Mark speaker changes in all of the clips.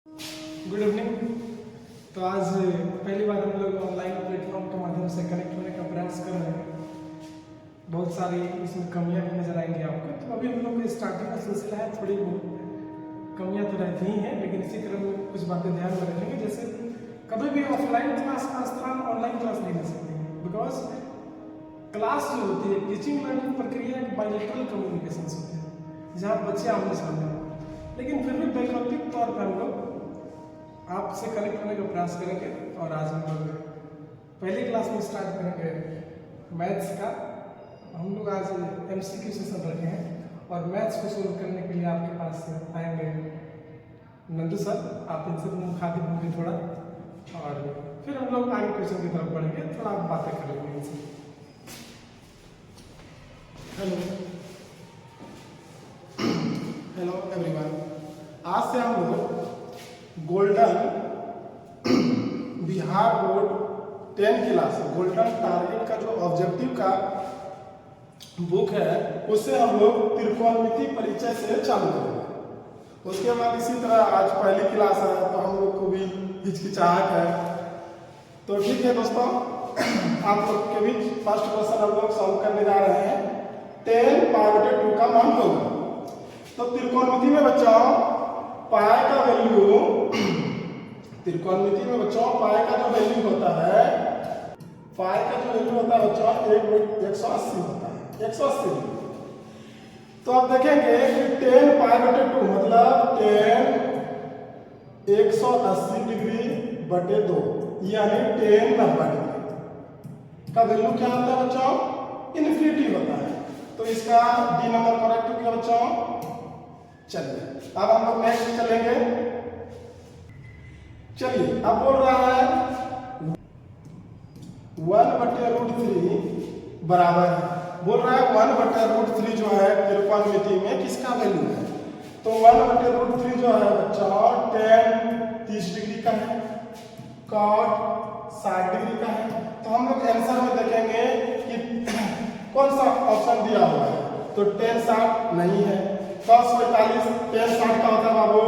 Speaker 1: Good evening. तो आज पहली बार हम लोग ऑनलाइन प्लेटफॉर्म के माध्यम से कनेक्ट होने का प्रयास कर रहे हैं। बहुत सारी इसमें कमियां भी नजर आएंगी आपको। तो अभी हम लोग का स्टार्टिंग का सिलसिला है, थोड़ी बहुत कमियां तो रहती ही हैं, लेकिन इसी क्रम में कुछ बातें ध्यान में रखेंगे। जैसे कभी भी ऑफलाइन क्लास का स्थान ऑनलाइन क्लास नहीं ले सकते हैं, बिकॉज क्लास जो होती है टीचिंग लर्निंग प्रक्रिया एक बायलैटरल कम्युनिकेशन होते हैं जहाँ बच्चे आमने सामने हैं। लेकिन फिर भी वैकल्पिक तौर पर हम लोग आपसे कनेक्ट होने का प्रयास करेंगे। और आज हम लोग पहली क्लास में स्टार्ट करेंगे मैथ्स का। हम लोग आज MCQ सेशन रखे हैं और मैथ्स को सोल्व करने के लिए आपके पास आएंगे नंदू सर। आप इनसे मुखातिब होंगे थोड़ा, और फिर हम लोग आगे क्वेश्चन की तरफ बढ़ेंगे, थोड़ा आप बातें करेंगे इनसे। Hello everyone. आज से हम लोग golden Bihar board 10 class golden target का जो ऑब्जेक्टिव का बुक है उससे हम लोग त्रिकोणमिति परिचय से चालू करेंगे। उसके बाद इसी तरह आज पहली क्लास है तो हम लोग को भी हिचकिचाहट है, तो ठीक है दोस्तों, आप लोग के बीच फर्स्ट क्वेश्चन हम लोग सॉल्व करने जा रहे हैं। 10/2 का मान होगा। तो त्रिकोणमिति में बच्चों पाई का वैल्यू, त्रिकोणमिति में बच्चों पाई का जो वैल्यू होता है, पाई का जो वैल्यू होता है बच्चों 180 होता है, 180। तो आप देखेंगे कि 10/2 मतलब 10 180 डिग्री बटे 2 यानी 10 90 डिग्री का वैल्यू क्या होता है बच्चों? इनफिनिटी होता है। तो इसका डी नंबर करेक्ट हो गया बच्चों। चलिए अब हम लोग नेक्स्ट चलेंगे। चलिए अब बोल रहा है 1/√3 बराबर है, बोल रहा है 1/√3 जो है त्रिकोणमिति में किसका वैल्यू है? तो 1/√3 जो है बच्चों tan 30 डिग्री का है, cot 60 डिग्री का है। तो हम लोग आंसर में देखेंगे कि कौन सा ऑप्शन दिया हुआ है। तो tan 60 नहीं है, cos 45, tan 60 का होता है बाबू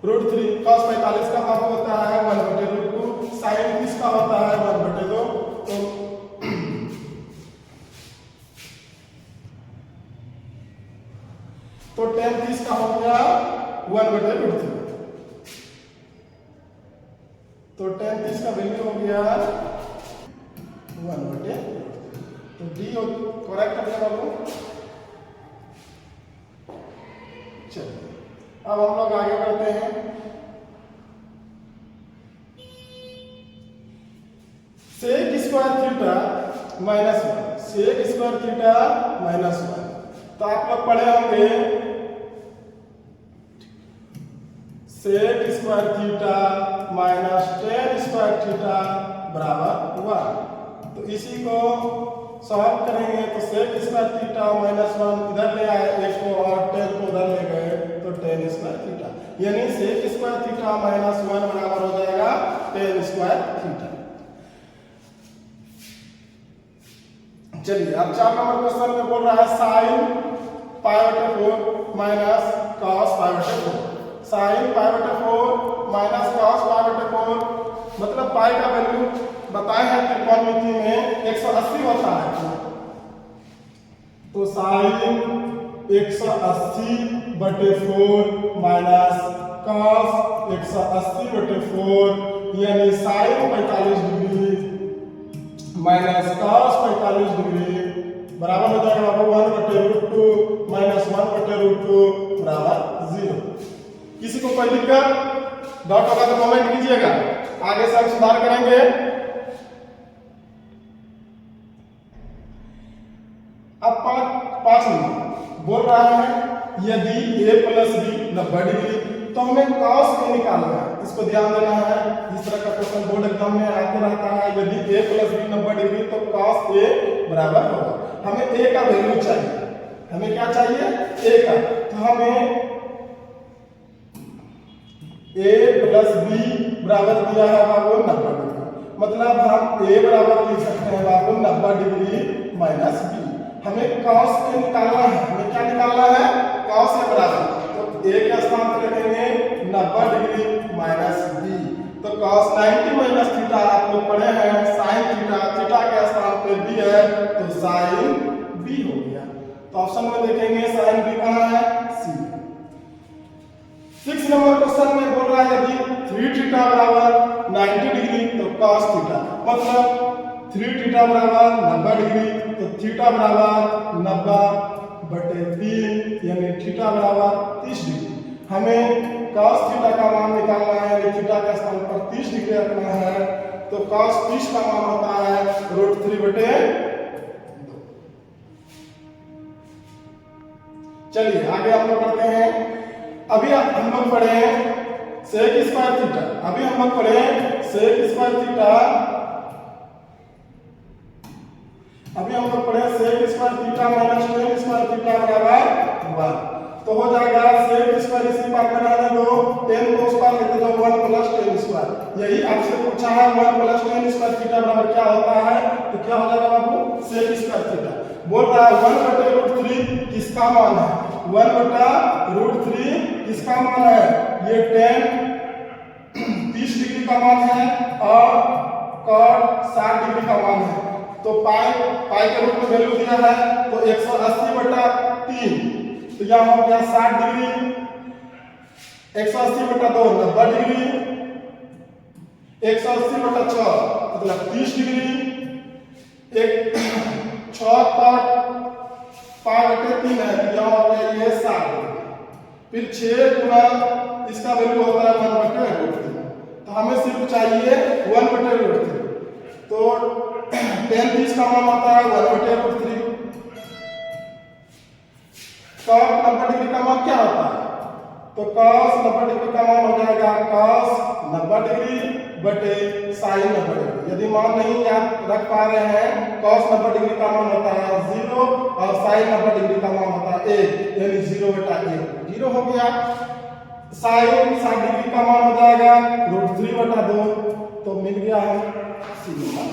Speaker 1: √3, cos 45 का बाबू होता है 1/√2, sin 30 का होता है 1/2। तो tan 30 का हो गया 1/√3। तो tan 30 का वैल्यू हो गया 1/√3। तो डी करेक्ट है बाबू। चलिए अब हम लोग आगे बढ़ते हैं। sec square theta -1, sec square theta -1। तो आप लोग पढ़े होंगे sec square theta tan square theta बराबर 1। तो इसी को सॉल्व करेंगे तो sec स्क्वायर थीटा -1 इधर ले आए एक को और tan को उधर ले गए तो tan स्क्वायर थीटा, यानी sec स्क्वायर थीटा -1 बराबर हो जाएगा tan स्क्वायर थीटा। चलिए अब 4 नंबर क्वेश्चन में बोल रहा है sin π/4 minus cos π/4, sin π/4 minus cos π/4 मतलब पाई का वैल्यू बताए हैं त्रिकोणमिति में 180 होता है। तो sin 180/4 माइनस cos 180/4 यानी sin 45 degree minus cos 45 degree बराबर हो जाएगा बाबू 1/√2 माइनस 1/√2 बराबर 0। किसी को कोई दिक्कत डॉट होगा तो कमेंट कीजिएगा, आगे से हम सुधार करेंगे। अब 5 नंबर बोल रहा है यदि a + b 90 डिग्री, तो हमें cos को निकालना है। इसको ध्यान देना है, इस तरह का क्वेश्चन बोर्ड एग्जाम में आते रहता है। यदि a + b 90 डिग्री तो cos a बराबर होगा। हमें a का वैल्यू चाहिए, हमें क्या चाहिए? a का। तो हमें a + b बराबर दिया है बाबू 90 डिग्री, मतलब हम a बराबर लिख सकते हैं बाबू 90 डिग्री - b। हमें cos के निकालना है, हमें क्या निकालना है? cos के बराबर। तो a के स्थान पर रखेंगे 90
Speaker 2: डिग्री माइनस बी। तो cos 90 माइनस थीटा आप लोग पढ़े हैं sin थीटा, थीटा के स्थान पे बी है तो sin बी हो गया। तो ऑप्शन में देखेंगे sin बी कहाँ है, सी। 6 नंबर क्वेश्चन में बोल रहा है यदि 3 थीटा बराबर 90 डिग्री तो cos थीटा, मतलब 3 थीटा बराबर 90 डिग्री तो थीटा बराबर 90/3 यानी थीटा बराबर 30 डिग्री। हमें cos थीटा का मान निकालना है, यानी थीटा के स्थान पर 30 डिग्री रखना है। तो cos 30 का मान होता है √3/2। चलिए आगे हम लोग पढ़ते हैं। अभी हम लोग पढ़े sec स्क्वायर थीटा, अभी हम लोग पढ़े sec स्क्वायर थीटा, अभी हम लोग पढ़े sec square theta minus tan square theta बराबर 1। तो हो जाएगा sec स्क्वायर इसी पार्ट में रहने दो, tan को उस पार लेते जाओ 1 प्लस tan स्क्वायर। यही आपसे पूछा है 1 प्लस tan स्क्वायर थीटा बराबर क्या होता है, तो क्या हो जाएगा बाबू, sec स्क्वायर थीटा। बोल रहा है 1/√3 किसका मान है, 1/√3 किसका मान है, ये tan 30 डिग्री का मान है और cot 60 डिग्री का मान है। तो पाई के रूप में वैल्यू दिया है तो 180/3, तो यहाँ हो गया 60 डिग्री, 180/2 90 डिग्री, 180/6 मतलब 30 डिग्री, एक 6 तक 5/3 है, यहाँ हो गया ये 60 डिग्री। फिर 6 गुना इसका वैल्यू होता है 1/√3, तो हमें सिर्फ चाहिए 1/√3। तो tan 30 का मान होता है 1/√3। cos 90 डिग्री का मान क्या होता है, तो cos 90 डिग्री का मान हो जाएगा cos 90 डिग्री बटे sin 90 डिग्री। यदि मान नहीं याद रख पा रहे हैं, cos 90 डिग्री का मान होता है 0 और sin 90 डिग्री का मान होता है 1, यानी 0/1 0 हो गया। sin 60 डिग्री का मान हो जाएगा √3/2, तो मिल गया है सी नंबर।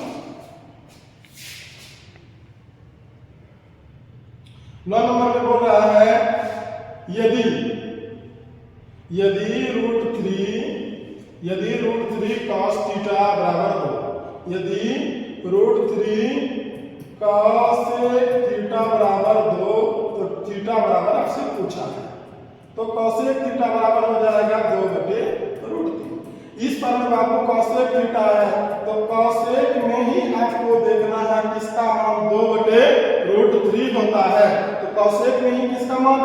Speaker 2: 9 नंबर में बोल रहा है यदि √3 cos थीटा बराबर 2, यदि √3 cos थीटा बराबर 2 तो थीटा बराबर आपसे पूछा है, तो cos थीटा बराबर हो जाएगा 2/√3। इस पर में आपको cos थीटा है तो cos में ही आपको देखना है किसका मान 2/√3 होता है। तो cos में ही किसका मान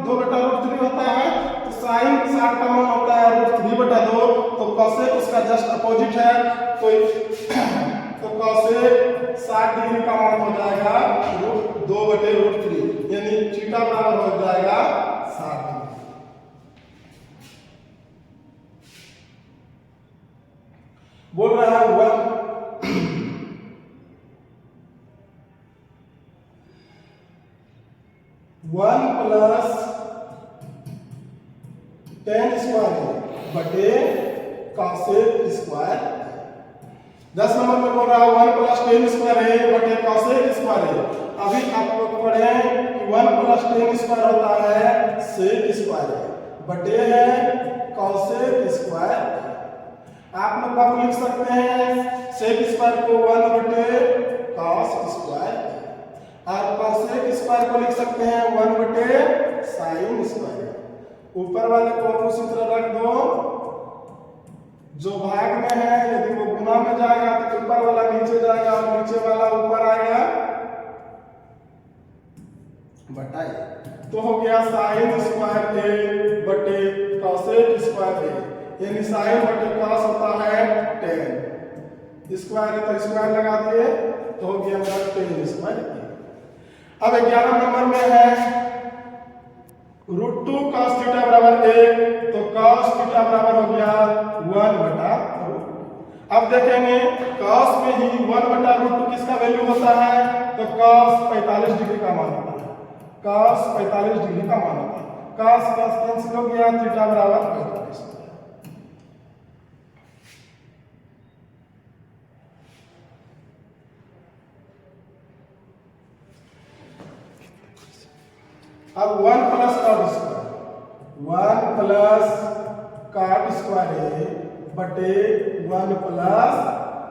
Speaker 2: 2/√3 होता है, तो sin 60 का मान होता है √3/2, तो cos उसका जस्ट अपोजिट है। तो cos 60 डिग्री का मान हो जाएगा 2/√3, यानी थीटा बराबर हो जाएगा 60 डिग्री। बोल रहा है 1 प्लस tan स्क्वायर बटे cos स्क्वायर। 10 नंबर में बोल रहा है 1 प्लस tan स्क्वायर है बटे cos स्क्वायर है। अभी आप लोग पढ़े कि 1 प्लस tan स्क्वायर होता है sec स्क्वायर बटे है cos स्क्वायर। आप लोग बाबू लिख सकते हैं sec स्क्वायर को 1/cos स्क्वायर और cos स्क्वायर को लिख सकते हैं 1/sin स्क्वायर। ऊपर वाले को उसी तरह रख दो, जो भाग में है यदि वो गुना में जाएगा तो ऊपर वाला नीचे जाएगा और नीचे वाला ऊपर आएगा बटाए, तो हो गया sin स्क्वायर a बटे cos स्क्वायर a, यानी sin बटे cos होता है tan स्क्वायर है तो स्क्वायर लगा दिए तो हो गया हमारा tan स्क्वायर। अब 11 नंबर में है √2 cos थीटा बराबर 1, तो cos थीटा बराबर हो गया 1/√2। अब देखेंगे cos में ही 1/√2 किसका वैल्यू होता है, तो cos 45 डिग्री का मान होता है, cos 45 डिग्री का मान होता है। cos कैंसिल हो गया, थीटा बराबर 45। अब 1 plus cot square, 1 plus cot बटे 1 प्लस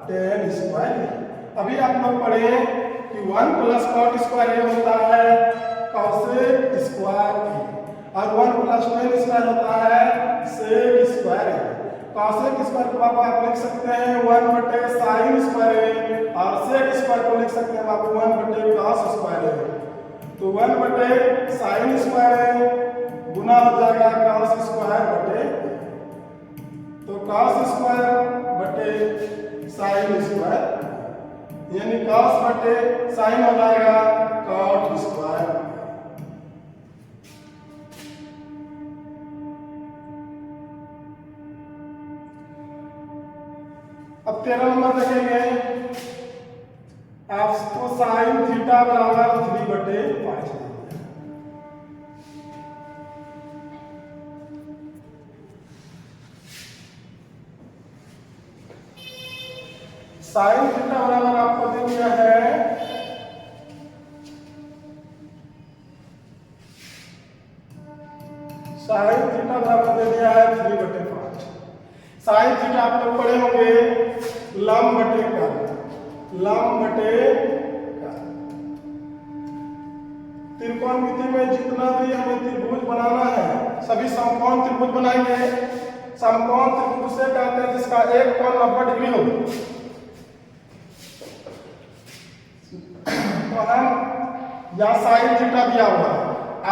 Speaker 2: टेन स्क्वायर। अभी आप लोग पढ़े कि 1 प्लस कॉट स्क्वायर ए होता है कॉसेक स्क्वायर ए, और 1 प्लस टेन स्क्वायर होता है सेक स्क्वायर ए। कॉसेक स्क्वायर को बाबू आप लिख सकते हैं 1 बटे साइन स्क्वायर ए, और सेक स्क्वायर को लिख सकते हैं बाबू 1 बटे कॉस स्क्वायर ए। तो 1 बटे साइन स्क्वायर ए गुना हो जाएगा कॉस स्क्वायर बटे, तो कॉस स्क्वायर बटे साइन स्क्वायर, यानी कॉस बटे साइन हो जाएगा कॉट स्क्वायर। अब 13 नंबर देखेंगे, आपको साइन थीटा बराबर 3 बटे 5। साइन थीटा बराबर आपको दे दिया है साइन थीटा बराबर दे दिया है 3 बटे 5। साइन थीटा आप लोग पढ़े होंगे लंब बटे कर्ण, लंब बटे कर्ण। त्रिकोणमिति में जितना भी हमें त्रिभुज बनाना है सभी समकोण त्रिभुज बनाएंगे। समकोण त्रिभुज से कहते हैं जिसका एक कोण 90 डिग्री हो। तो हम या साइन थीटा दिया हुआ है,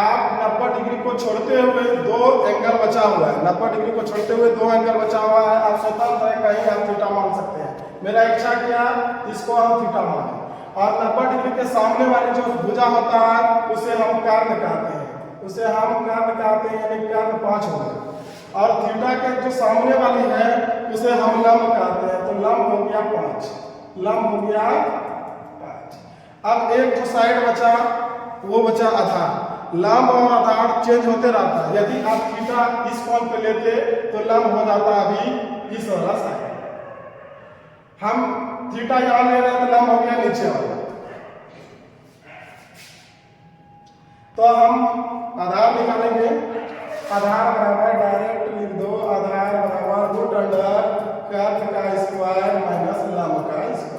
Speaker 2: आप 90 डिग्री को छोड़ते हुए 2 एंगल बचा हुआ है, 90 डिग्री को छोड़ते हुए 2 एंगल बचा हुआ है, आप स्वतंत्र है कहीं आप थीटा मान सकते हैं। मेरा इच्छा किया इसको हम थीटा माने, और 90 डिग्री के सामने वाली जो भुजा होता है उसे हम कर्ण कहते हैं, उसे हम कर्ण कहते हैं, यानी कर्ण 5 हो गया। और थीटा के जो सामने वाली है उसे हम लंब कहते हैं, तो लंब हो गया 5, लंब हो गया 5। अब एक जो साइड बचा वो बचा आधार। लंब और आधार चेंज होते रहता है, यदि आप थीटा इस कोण पे लेते तो लंब हो जाता अभी इस वाला साइड। हम थीटा यहां ले रहे हैं तो लंब हो गया नीचे वाला। तो हम आधार निकालेंगे, आधार बराबर डायरेक्ट लिख दो, आधार बराबर रूट अंडर कर्ण का स्क्वायर माइनस लंब का स्क्वायर।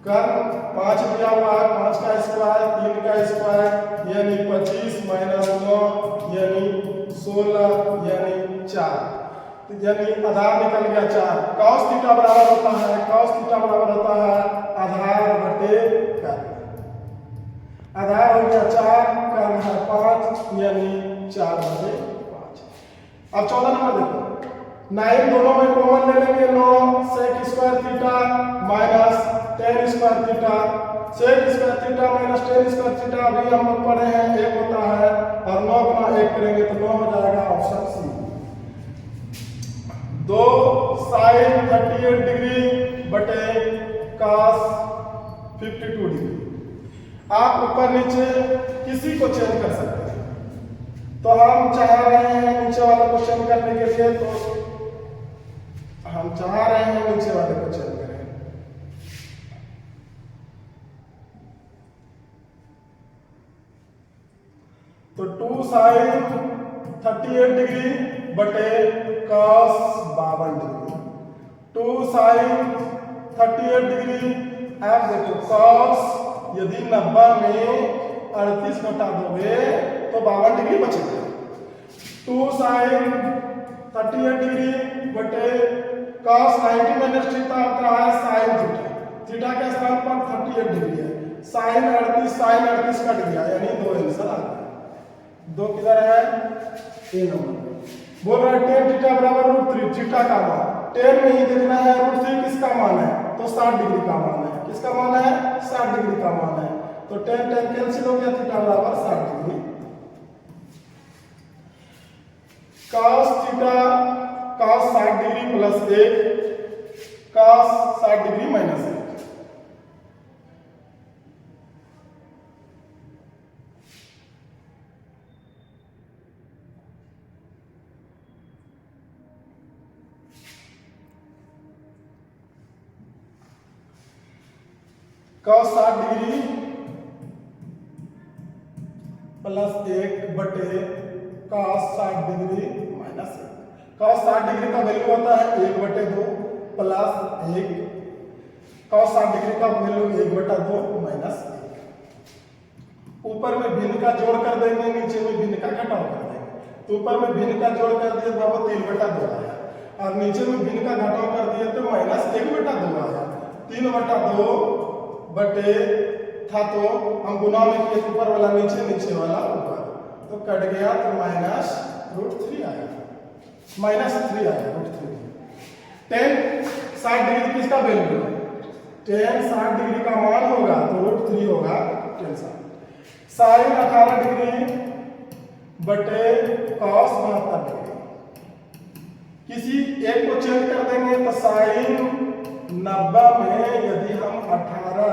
Speaker 2: कर्ण 5 दिया हुआ है, 5 का स्क्वायर 3 का स्क्वायर यानी 25 माइनस 9 यानी 16 यानी 4, यानी आधार निकल गया 4। cos थीटा बराबर होता है, cos थीटा बराबर होता है आधार बटे कर्ण। आधार हो गया 4, कर्ण है 5 यानी 4 बटे 5। अब 14 नंबर देखो, 9 दोनों में कॉमन ले लेंगे, 9 sec square theta minus tan square theta, sec square theta minus tan square theta अभी हम लोग पढ़े हैं 1 होता है, और 9 गुना 1 करेंगे तो 9 हो जाएगा ऑप्शन सी। 2 साइन 38 डिग्री बटे cos 52 डिग्री। आप ऊपर नीचे किसी को चेंज कर सकते हैं, तो हम चाह रहे हैं नीचे वाले को चेंज करने के लिए, तो हम चाह रहे हैं नीचे वाले को चेंज करें। तो 2 साइन 38 डिग्री बटे cos 52 डिग्री, 2 साइन 38 डिग्री। आप देखो cos यदि 90 में 38 घटा दोगे तो 52 डिग्री बचेगा। 2 साइन 38 डिग्री बटे cos 90 माइनस थीटा होता है साइन थीटा, थीटा के स्थान पर 38 डिग्री है, साइन 38 कट गया यानी 2 आंसर आ गया। 2 किधर है? ए नंबर बोल रहा है tan थीटा बराबर √3, थीटा का मान tan में ही देखना है, √3 किसका मान है तो 60 डिग्री का मान है, किसका मान है 60 डिग्री का मान है, तो tan कैंसिल हो गया, थीटा बराबर 60 degree. cos theta cos 60 degree plus 1 cos 60 degree minus 1। cos 60 degree plus 1 बटे cos 60 degree minus 1। cos 60 degree का वैल्यू होता है 1/2 प्लस 1, cos 60 डिग्री का वैल्यू 1/2 माइनस 1। ऊपर में भिन्न का जोड़ कर देंगे, नीचे में भिन्न का घटाव कर देंगे। तो ऊपर में भिन्न का जोड़ कर दिए तो 3/2 आया, और नीचे में भिन्न का घटाव कर दिए तो माइनस 1/2 आया। 3/2 बटे था तो हम गुना में किए, ऊपर वाला नीचे, नीचे वाला ऊपर, तो कट गया तो माइनस √3 आया, -3 आया √3। tan 60 डिग्री किसका वैल्यू है? tan 60 डिग्री का मान होगा तो √3 होगा tan 60। sin 18 डिग्री बटे cos 72 डिग्री, किसी एक को चेंज कर देंगे तो sin 90 में यदि हम 18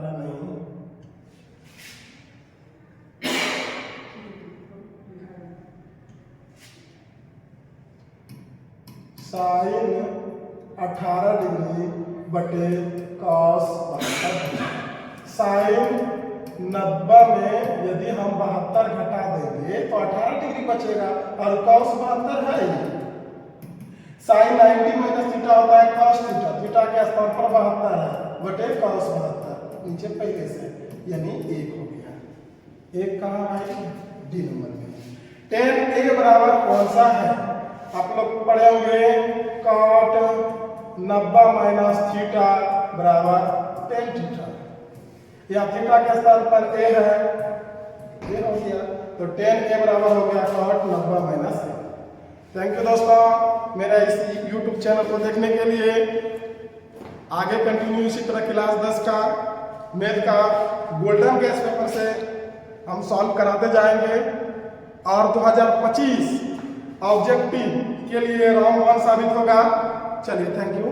Speaker 2: नहीं, sin 18 डिग्री बटे cos 72, sin 90 में यदि हम 72 घटा देंगे तो 18 डिग्री बचेगा, और cos 72 है ही। sin 90 माइनस थीटा होता है cos थीटा, थीटा के स्थान पर 72 है बटे cos 72, नीचे पहले से, यानी 1 हो गया। 1 कहाँ है? डी नंबर में। tan a बराबर कौन सा है? आप लोग पढ़े होंगे cot 90 माइनस थीटा बराबर tan थीटा, या थीटा के स्थान पर a है, ये हो गया, तो tan a बराबर हो गया cot 90 minus a। Thank you दोस्तों, मेरा इस YouTube चैनल को देखने के लिए। आगे कंटिन्यू इसी तरह क्लास 10 का मैथ का गोल्डन गैस पेपर से हम सॉल्व कराते जाएंगे, और 2025 ऑब्जेक्टिव के लिए राउंड 1 साबित होगा। चलिए, थैंक यू।